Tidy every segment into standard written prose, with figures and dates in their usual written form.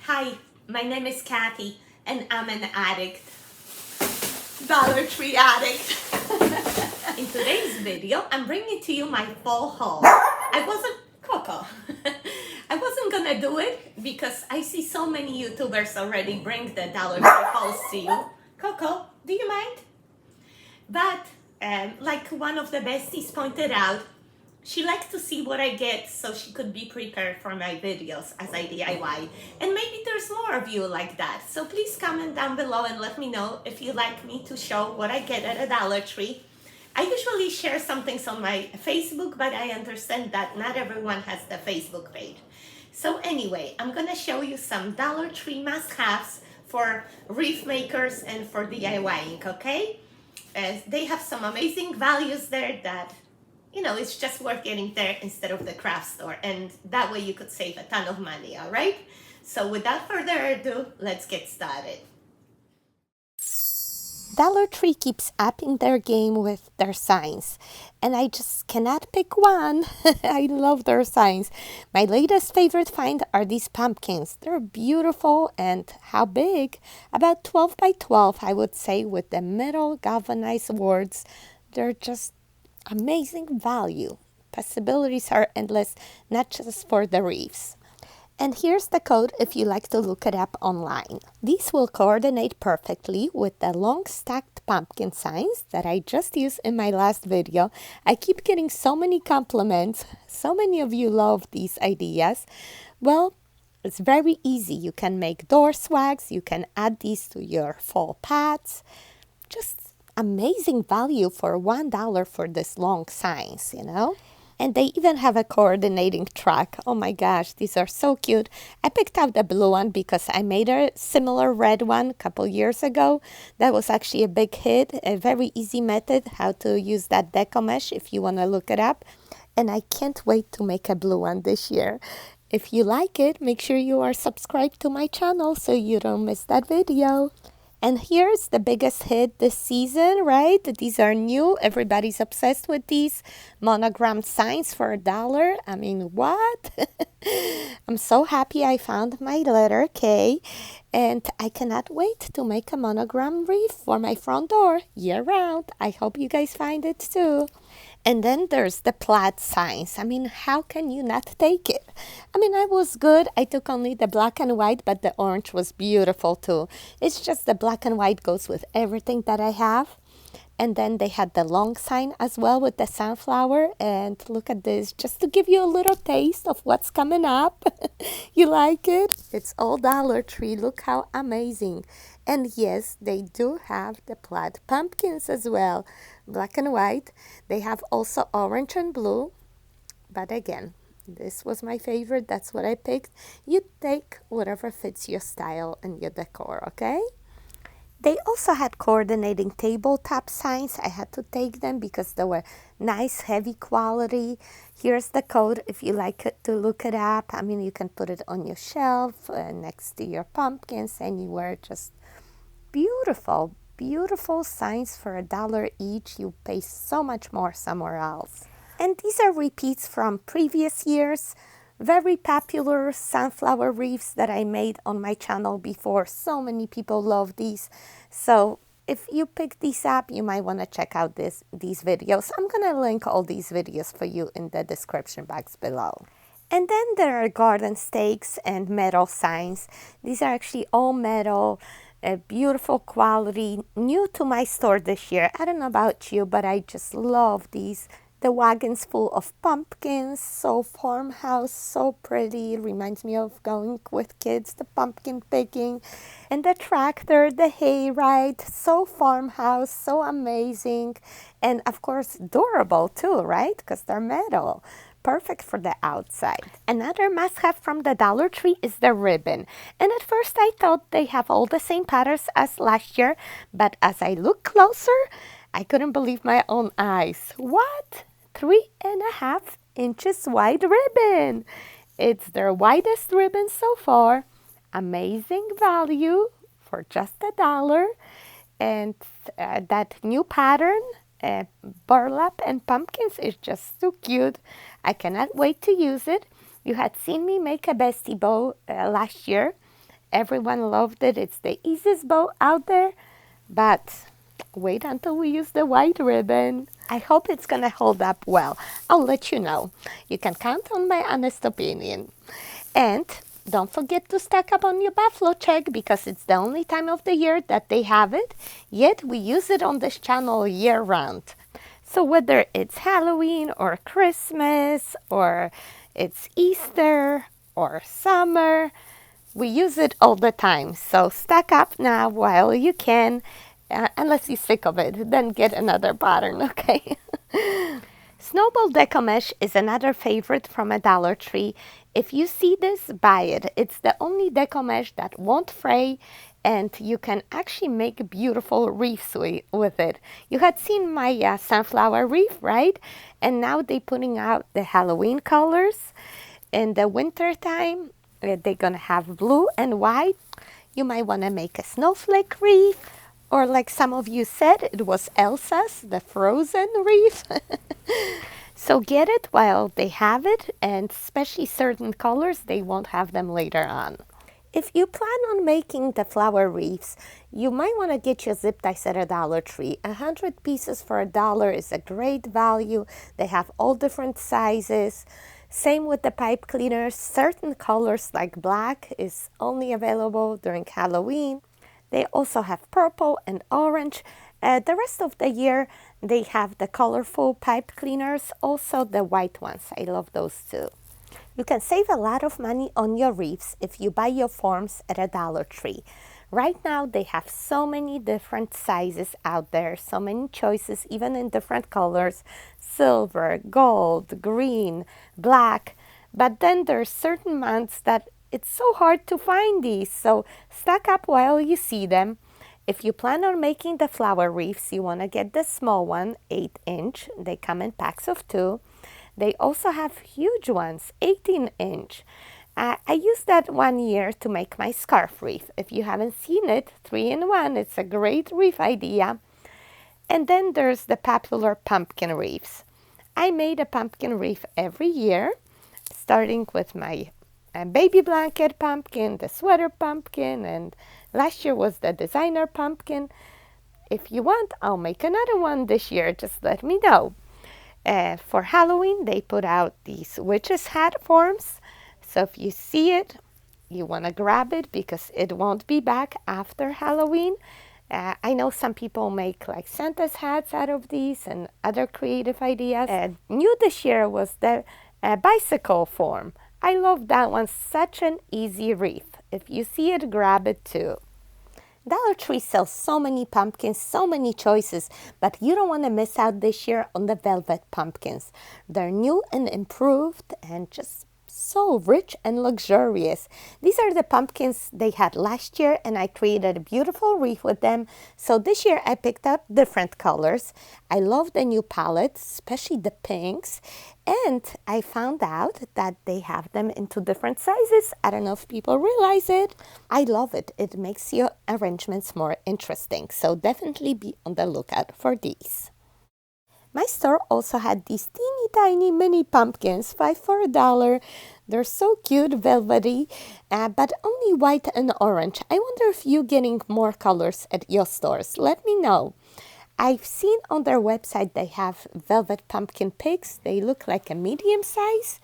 Hi, my name is Kathy, and I'm an addict. Dollar Tree addict. In today's video, I'm bringing to you my fall haul. Coco. I wasn't gonna do it because I see so many YouTubers already bring the Dollar Tree hauls to you. Coco, do you mind? But like one of the besties pointed out, she liked to see what I get so she could be prepared for my videos as I DIY. And maybe there's more of you like that. So please comment down below and let me know if you'd like me to show what I get at a Dollar Tree. I usually share some things on my Facebook, but I understand that not everyone has the Facebook page. So anyway, I'm gonna show you some Dollar Tree must-haves for wreath makers and for DIYing, okay? They have some amazing values there that it's just worth getting there instead of the craft store. And that way you could save a ton of money, all right? So without further ado, let's get started. Dollar Tree keeps upping their game with their signs, and I just cannot pick one. I love their signs. My latest favorite find are these pumpkins. They're beautiful, and how big? About 12 by 12, I would say, with the metal galvanized words. They're just amazing value. Possibilities are endless, not just for the wreaths. And here's the code if you like to look it up online. These will coordinate perfectly with the long stacked pumpkin signs that I just used in my last video. I keep getting so many compliments. So many of you love these ideas. Well, it's very easy. You can make door swags. You can add these to your fall pots. Just amazing value for $1 for this long signs, And they even have a coordinating track. Oh my gosh, these are so cute. I picked out the blue one because I made a similar red one a couple years ago. That was actually a big hit. A very easy method how to use that Deco mesh if you want to look it up. And I can't wait to make a blue one this year. If you like it, make sure you are subscribed to my channel so you don't miss that video. And here's the biggest hit this season, right? These are new. Everybody's obsessed with these monogrammed signs for $1. I mean, what? I'm so happy I found my letter K. And I cannot wait to make a monogram wreath for my front door year round. I hope you guys find it too. And then there's the plaid signs. I mean, how can you not take it? I mean, I was good. I took only the black and white, but the orange was beautiful too. It's just the black and white goes with everything that I have. And then they had the long sign as well with the sunflower. And look at this, just to give you a little taste of what's coming up. You like it? It's all Dollar Tree. Look how amazing. And yes, they do have the plaid pumpkins as well. Black and white. They have also orange and blue. But again, this was my favorite. That's what I picked. You take whatever fits your style and your decor, okay? They also had coordinating tabletop signs. I had to take them because they were nice, heavy quality. Here's the code if you like to look it up. I mean, you can put it on your shelf next to your pumpkins, anywhere. Just beautiful, beautiful signs for $1 each. You pay so much more somewhere else. And these are repeats from previous years. Very popular sunflower wreaths that I made on my channel before. So many people love these. So if you pick these up, you might want to check out these videos. I'm going to link all these videos for you in the description box below. And then there are garden stakes and metal signs. These are actually all metal, beautiful quality, new to my store this year. I don't know about you, but I just love these. The wagon's full of pumpkins, so farmhouse, so pretty. It reminds me of going with kids, the pumpkin picking. And the tractor, the hayride, so farmhouse, so amazing. And of course, durable too, right? Because they're metal. Perfect for the outside. Another must-have from the Dollar Tree is the ribbon. And at first I thought they have all the same patterns as last year. But as I look closer, I couldn't believe my own eyes. What? 3.5 inches wide ribbon. It's their widest ribbon so far. Amazing value for just $1. And that new pattern, burlap and pumpkins, is just so cute. I cannot wait to use it. You had seen me make a bestie bow last year. Everyone loved it. It's the easiest bow out there, but wait until we use the white ribbon. I hope it's gonna hold up well. I'll let you know. You can count on my honest opinion. And don't forget to stack up on your buffalo check because it's the only time of the year that they have it. Yet we use it on this channel year round. So whether it's Halloween or Christmas or it's Easter or summer, we use it all the time. So stack up now while you can. Unless you're sick of it, then get another pattern, okay? Snowball Deco Mesh is another favorite from a Dollar Tree. If you see this, buy it. It's the only deco mesh that won't fray, and you can actually make beautiful wreaths with it. You had seen my sunflower wreath, right? And now they're putting out the Halloween colors. In the winter time, they're gonna have blue and white. You might wanna make a snowflake wreath, or like some of you said, it was Elsa's, the frozen wreath. So get it while they have it, and especially certain colors, they won't have them later on. If you plan on making the flower wreaths, you might want to get your zip ties at a Dollar Tree. 100 pieces for $1 is a great value. They have all different sizes. Same with the pipe cleaners. Certain colors like black is only available during Halloween. They also have purple and orange. The rest of the year, they have the colorful pipe cleaners, also the white ones. I love those too. You can save a lot of money on your wreaths if you buy your forms at a Dollar Tree. Right now, they have so many different sizes out there, so many choices, even in different colors, silver, gold, green, black. But then there's certain months that it's so hard to find these, so stock up while you see them. If you plan on making the flower wreaths, you want to get the small one, 8-inch. They come in packs of 2. They also have huge ones, 18-inch. I used that one year to make my scarf wreath. If you haven't seen it, 3-in-1, it's a great wreath idea. And then there's the popular pumpkin wreaths. I made a pumpkin wreath every year, starting with my baby blanket pumpkin, the sweater pumpkin, and last year was the designer pumpkin. If you want, I'll make another one this year. Just let me know. For Halloween, they put out these witch's hat forms. So if you see it, you want to grab it because it won't be back after Halloween. I know some people make like Santa's hats out of these and other creative ideas. New this year was the bicycle form. I love that one. Such an easy wreath. If you see it, grab it too. Dollar Tree sells so many pumpkins, so many choices, but you don't want to miss out this year on the velvet pumpkins. They're new and improved and just so rich and luxurious. These are the pumpkins they had last year, and I created a beautiful wreath with them. So this year I picked out different colors. I love the new palettes, especially the pinks. And I found out that they have them into different sizes. I don't know if people realize it. I love it. It makes your arrangements more interesting. So definitely be on the lookout for these. My store also had these teeny tiny mini pumpkins, 5 for $1. They're so cute, velvety, but only white and orange. I wonder if you're getting more colors at your stores. Let me know. I've seen on their website they have velvet pumpkin pigs. They look like a medium size,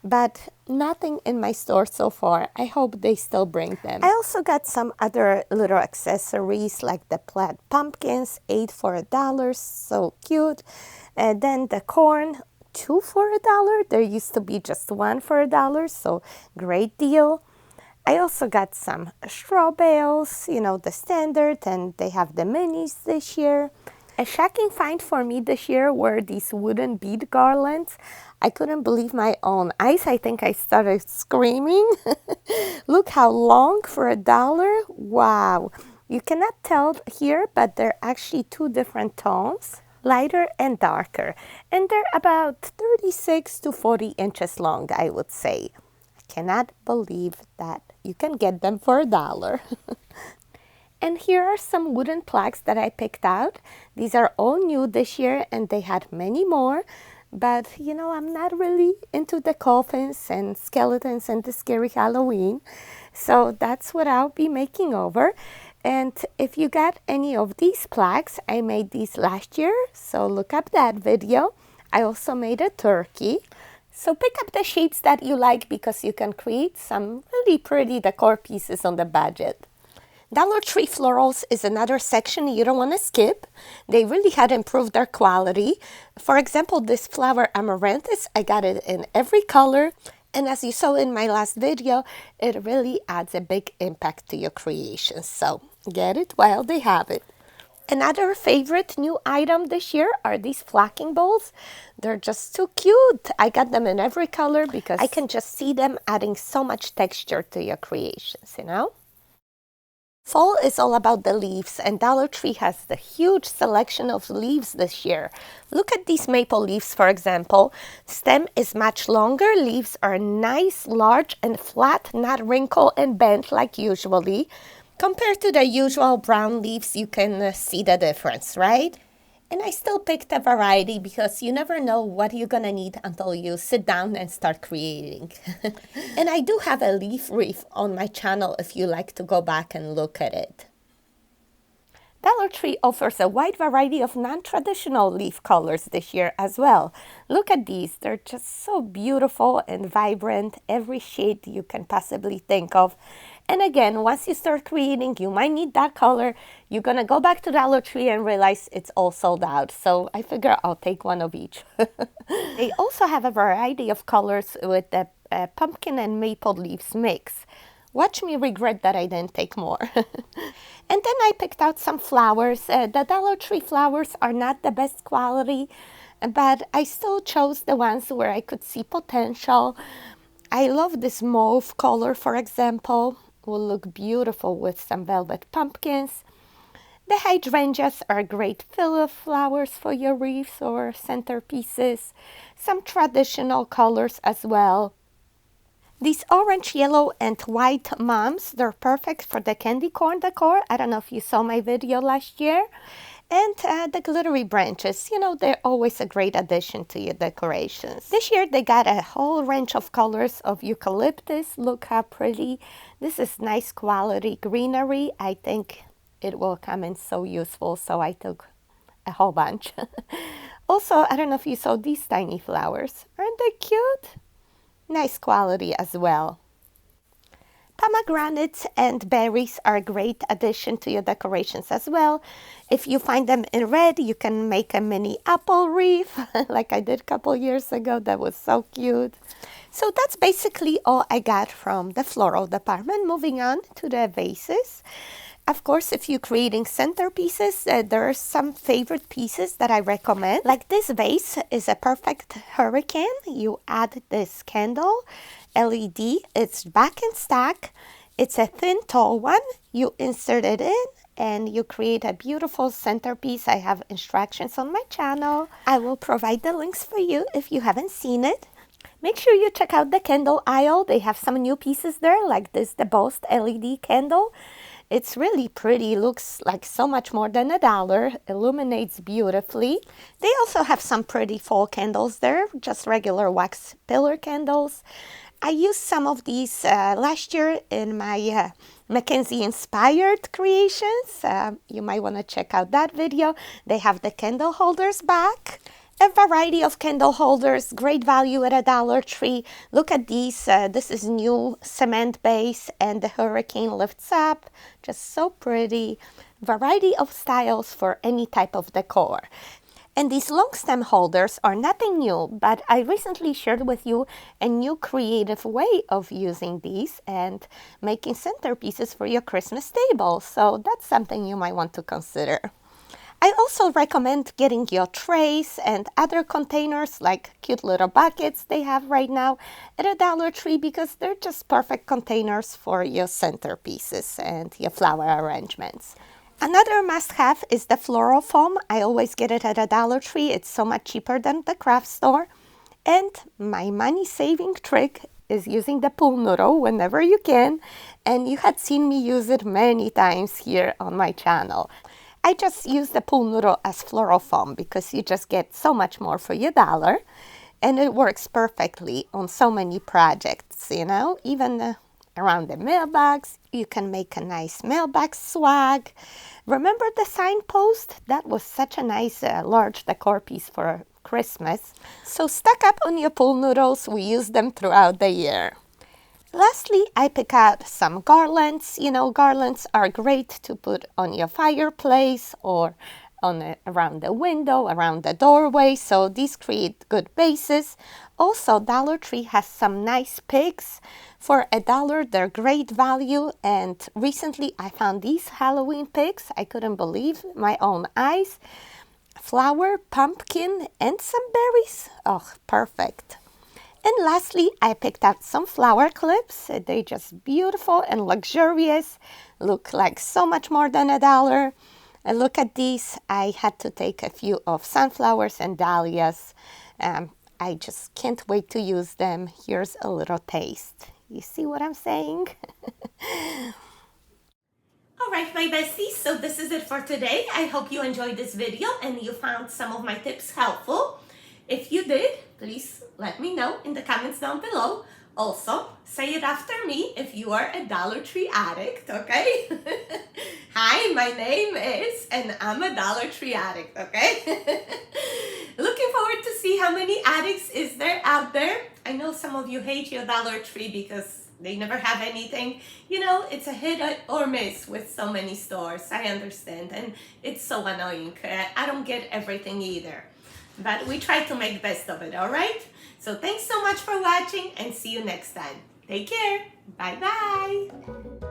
but nothing in my store so far. I hope they still bring them. I also got some other little accessories like the plaid pumpkins, 8 for $1, so cute. And then the corn, 2 for $1. There used to be just 1 for $1, so great deal. I also got some straw bales, you know, the standard, and they have the minis this year. A shocking find for me this year were these wooden bead garlands. I couldn't believe my own eyes. I think I started screaming. Look how long for $1. Wow. You cannot tell here, but they're actually 2 different tones, lighter and darker. And they're about 36 to 40 inches long, I would say. I cannot believe that you can get them for $1. And here are some wooden plaques that I picked out. These are all new this year, and they had many more. But, you know, I'm not really into the coffins and skeletons and the scary Halloween. So that's what I'll be making over. And if you got any of these plaques, I made these last year, so look up that video. I also made a turkey. So pick up the shapes that you like because you can create some really pretty decor pieces on the budget. Dollar Tree Florals is another section you don't want to skip. They really had improved their quality. For example, this flower amaranthus, I got it in every color. And as you saw in my last video, it really adds a big impact to your creations. So get it while they have it. Another favorite new item this year are these flocking bowls. They're just too cute. I got them in every color because I can just see them adding so much texture to your creations, you know? Fall is all about the leaves, and Dollar Tree has the huge selection of leaves this year. Look at these maple leaves, for example. Stem is much longer, leaves are nice, large, and flat, not wrinkled and bent like usually. Compared to the usual brown leaves, you can see the difference, right? And I still picked a variety because you never know what you're gonna need until you sit down and start creating. And I do have a leaf wreath on my channel if you like to go back and look at it. Dollar Tree offers a wide variety of non-traditional leaf colors this year as well. Look at these, they're just so beautiful and vibrant, every shade you can possibly think of. And again, once you start creating, you might need that color. You're gonna go back to Dollar Tree and realize it's all sold out. So I figure I'll take one of each. They also have a variety of colors with the pumpkin and maple leaves mix. Watch me regret that I didn't take more. And then I picked out some flowers. The Dollar Tree flowers are not the best quality, but I still chose the ones where I could see potential. I love this mauve color, for example. Will look beautiful with some velvet pumpkins. The hydrangeas are great fill-up flowers for your wreaths or centerpieces. Some traditional colors as well. These orange, yellow, and white mums, they're perfect for the candy corn decor. I don't know if you saw my video last year. And the glittery branches, you know, they're always a great addition to your decorations. This year they got a whole range of colors of eucalyptus. Look how pretty. This is nice quality greenery. I think it will come in so useful, so I took a whole bunch. Also, I don't know if you saw these tiny flowers. Aren't they cute? Nice quality as well. Pomegranates and berries are a great addition to your decorations as well. If you find them in red, you can make a mini apple wreath like I did a couple years ago. That was so cute. So that's basically all I got from the floral department. Moving on to the vases. Of course, if you're creating centerpieces, there are some favorite pieces that I recommend. Like this vase is a perfect hurricane. You add this candle, LED, it's back in stack. It's a thin, tall one. You insert it in and you create a beautiful centerpiece. I have instructions on my channel. I will provide the links for you if you haven't seen it. Make sure you check out the candle aisle. They have some new pieces there, like this, the Boast LED candle. It's really pretty, looks like so much more than $1, illuminates beautifully. They also have some pretty fall candles there, just regular wax pillar candles. I used some of these last year in my Mackenzie inspired creations. You might want to check out that video. They have the candle holders back. A variety of candle holders, great value at Dollar Tree. Look at these. This is new cement base and the hurricane lifts up. Just so pretty. Variety of styles for any type of decor. And these long stem holders are nothing new, but I recently shared with you a new creative way of using these and making centerpieces for your Christmas table. So that's something you might want to consider. I also recommend getting your trays and other containers like cute little buckets they have right now at Dollar Tree because they're just perfect containers for your centerpieces and your flower arrangements. Another must-have is the Floral Foam. I always get it at Dollar Tree. It's so much cheaper than the craft store. And my money-saving trick is using the pool noodle whenever you can. And you had seen me use it many times here on my channel. I just use the pool noodle as floral foam because you just get so much more for your dollar. And it works perfectly on so many projects, you know, even around the mailbox. You can make a nice mailbox swag. Remember the signpost? That was such a nice large decor piece for Christmas. So stock up on your pool noodles. We use them throughout the year. Lastly, I pick out some garlands. You know, garlands are great to put on your fireplace or around the window, around the doorway. So these create good bases. Also, Dollar Tree has some nice picks. For $1, they're great value. And recently, I found these Halloween picks. I couldn't believe my own eyes. Flower, pumpkin, and some berries. Oh, perfect. And lastly, I picked out some flower clips. They're just beautiful and luxurious. Look like so much more than $1. And look at these. I had to take a few of sunflowers and dahlias. I just can't wait to use them. Here's a little taste. You see what I'm saying? All right, my besties, so this is it for today. I hope you enjoyed this video and you found some of my tips helpful. If you did, please let me know in the comments down below. Also, say it after me if you are a Dollar Tree addict, okay? Hi, my name is, and I'm a Dollar Tree addict, okay? Looking forward to see how many addicts is there out there. I know some of you hate your Dollar Tree because they never have anything. You know, it's a hit or miss with so many stores. I understand, and it's so annoying. I don't get everything either. But we try to make best of it, all right? So thanks so much for watching and see you next time. Take care. Bye-bye.